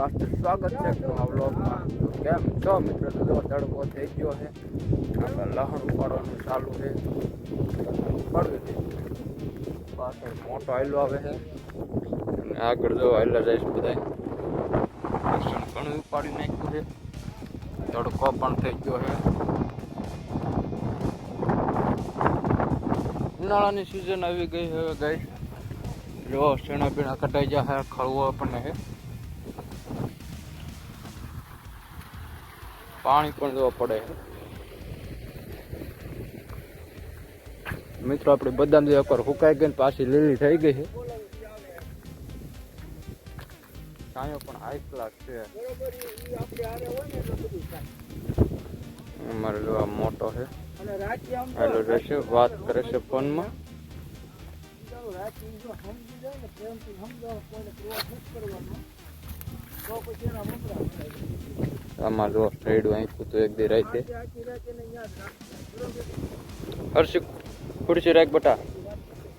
પાછળ સ્વાગત છે આ વ્લોગમાં. તો કેમ છો મિત્રો? તો તડકો થઈ ગયો છે, આપણે લહણ ઉપાડવાનું ચાલુ છે. ઉપાડવી છે પાછળ મોટો આયલો આવે છે અને આગળ જો આયલા જઈશ બધા લસણ ઘણું ઉપાડી નાખ્યું છે. તડકો પણ થઈ ગયો છે. ઉનાળાની સિઝન આવી ગઈ હવે ગાઈસ. જો શેણા બીણા કટાઈ જાય, ખળવો આપણને છે. પાણી પણ જોવા પડે મિત્રો. આપણે બદામ જે ઉપર સુકાઈ ગઈ પાછી લીલી થઈ ગઈ છે. છાંયો પણ હાઈ ક્લાસ છે. અમારે જો આ મોટો છે, હેલો રહેશે, વાત કરે છે ફોનમાં. આમાં જો સાઈડ આંખ્યું તો એક દી રાતે. હર્ષિક ખુરશી રાખ બટા,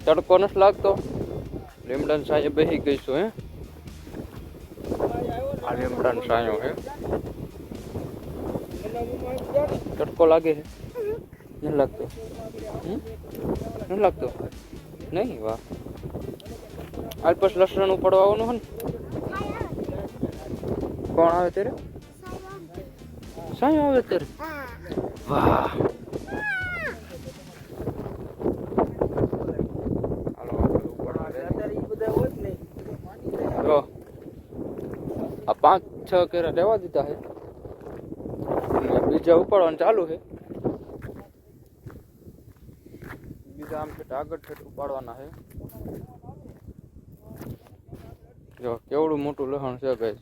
તડકો નથી લાગતો. લીમડા સાંજે બેસી ગઈશું હે. આ લીમડા સાંયો હે. તડકો લાગે છે? નથી લાગતો? નથી લાગતો? નહીં? વાહ. આજ પછી લસણ ઉપાડવા આવવાનું હે ને? કોણ આવે ત્યારે? સાંયો આવે ત્યારે? વાહ. જો આ 5-6 કેરા લેવા દીધા છે, બીજા ઉપાડવાનું ચાલુ છે. બીજા આમ છે આગળ છે ઉપાડવાના છે. જો કેવડું મોટું લસણ છે ગાઈસ.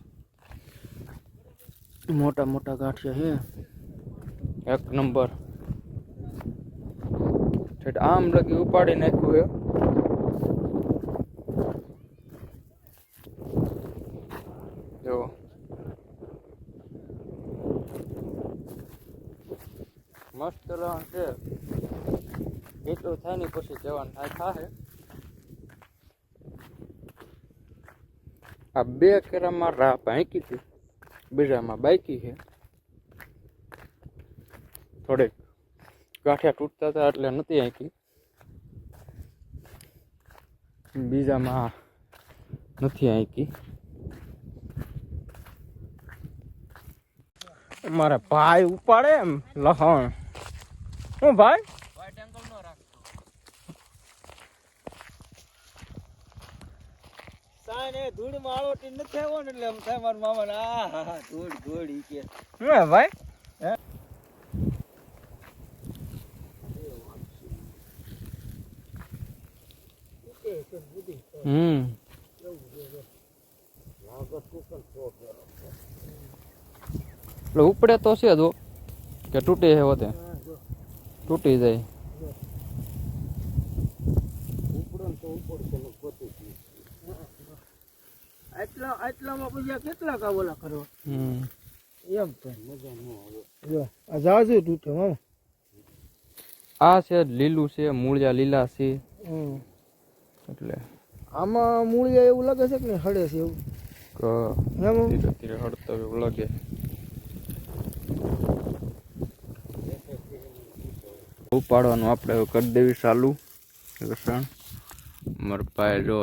મોટા મોટા ગાંઠિયા છે, એક નંબર. આમ લગી ઉપાડી નાખ્યું છે. જો મસ્ત લસણ છે. એટલું થાય ને પછી જવાનું થાય. આ 2 કેરામાં રાહ ભાંકી હતી, બીજામાં બાકી છે. થોડેક ગાંઠિયા તૂટતા હતા એટલે નથી આંકી. બીજામાં નથી આંકી. મારા ભાઈ ઉપાડે એમ લહણ. હું ભાઈ ધૂળ માં આળોટી નથી આવ્યો ને એટલે એમ થાય મારા મામા ને આ ધૂળ ધૂળ ઈ કે હું ભાઈ. એટલે ઉપડે તો છે જો કે તૂટે છે હોતે તૂટી જાય. આટલામાં પછી કેટલા કાવલા કરવા એમ તો મજા ન આવે. આ જાજુ તૂટે મામા. આ છે લીલું છે, મૂળિયા લીલા છે એટલે આમાં મૂળિયા એવું લાગે છે કે હળે છે એવું ધીરે ધીરે હળતા એવું લાગે. ઉપાડવાનું આપણે કરી દેવી ચાલુ લસણ. મારા ભાઈ જો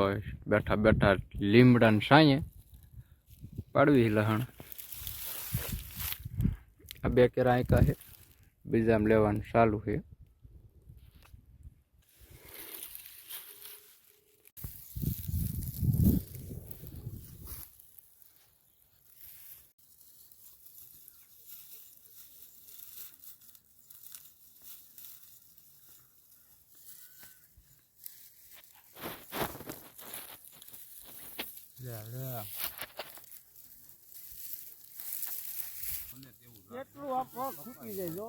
બેઠા બેઠા લીમડા ને સાંયે પાડવી લહણ. આ 2 કેરા આંકા છે, બીજામાં લેવાનું ચાલુ છે. કેટલું આ પગ ખૂટી જાય જો.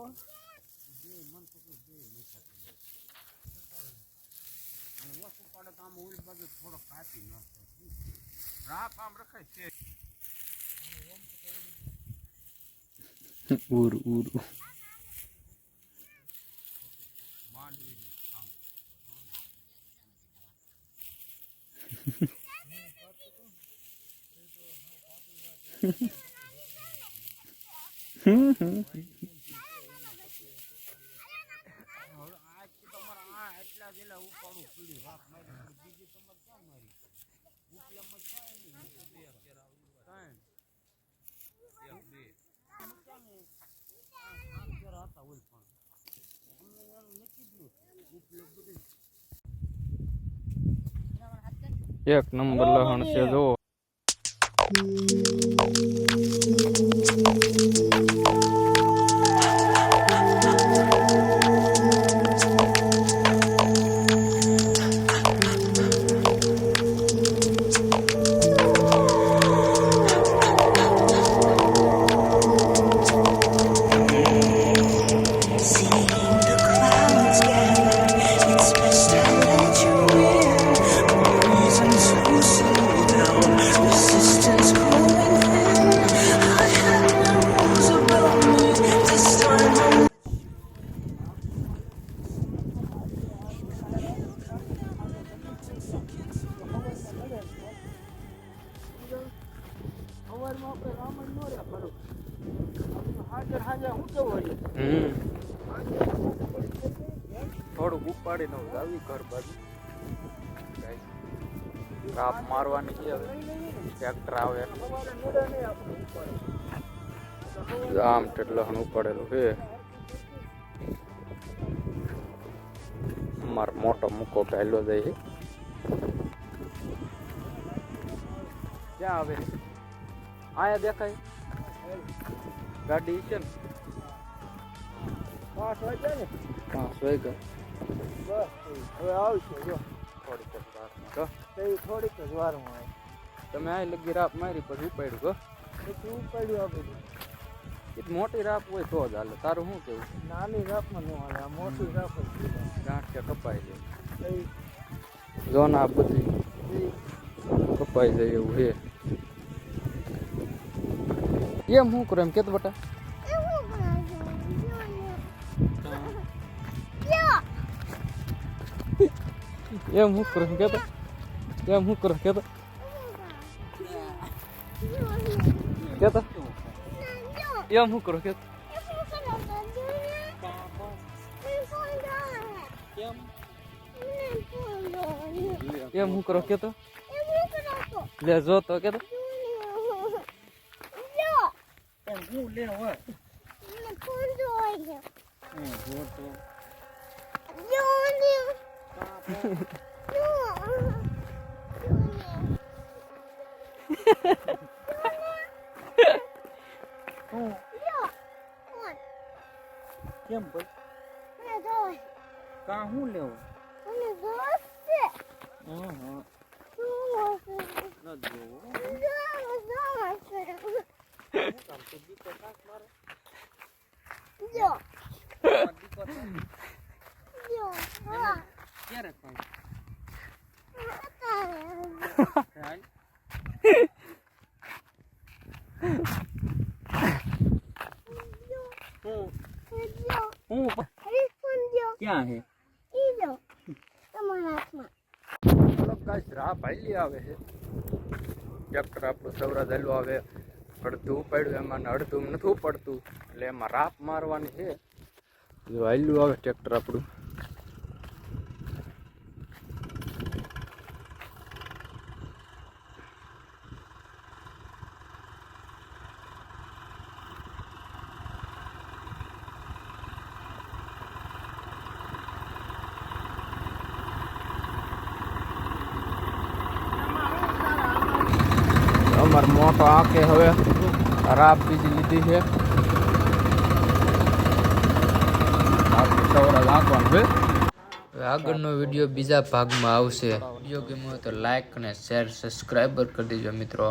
એક નંબર લહણ છે જો. થોડુંક ઉપાડીને આવી ઘર બાજુ કાપ મારવાની છે. હવે ટ્રેક્ટર આવે આમ લહણ ઉપાડેલું છે. મારો મોટો મૂકો પહેલો જાય છે. ક્યાં આવે આયા દેખાય ગાડી છે ને 5 વાગ્યા ને 5 વાગ્યા હવે આવશે જો થોડીક જ વારમાં આવે. તમે આ લગી રાપ મારી પછી ઉપાડ્યું ઉપાડ્યું આપણે મોટી રાપ હોય તો જ હાલે. તારું શું કેવું? નાની રાપમાં ન હાલે, આ મોટી રાપ ગાંઠિયા કપાઈ જાય જો ને આ બધી કપાઈ જાય એવું છે. એમ શું કરો એમ કેતો બટા એમ શું કરો કેતો એમ શું કરો કેતો કેતો એમ શું કરો કેતો એમ શું કરો કેતો લે જો તો કેતો કેમ ભાઈ કા હું લેવું ક્યારે ક્યાં હે રાહ ભાઈ આવે છે. ટ્રેક્ટર આપણું સૌરા દલું આવે અડધું ઉપાડ્યું એમાં અડધું નથી પડતું એટલે એમાં રાપ મારવાની છે. જો હાલ્યું આવે ટ્રેક્ટર આપણું. અમાર મોટો આંખે હવે રાપ બીજી લીધી છે. આગળનો વિડીયો બીજા ભાગમાં આવશે. વિડીયો ગમ્યો તો લાઈક અને શેર સબસ્ક્રાઈબર કરી દેજો મિત્રો.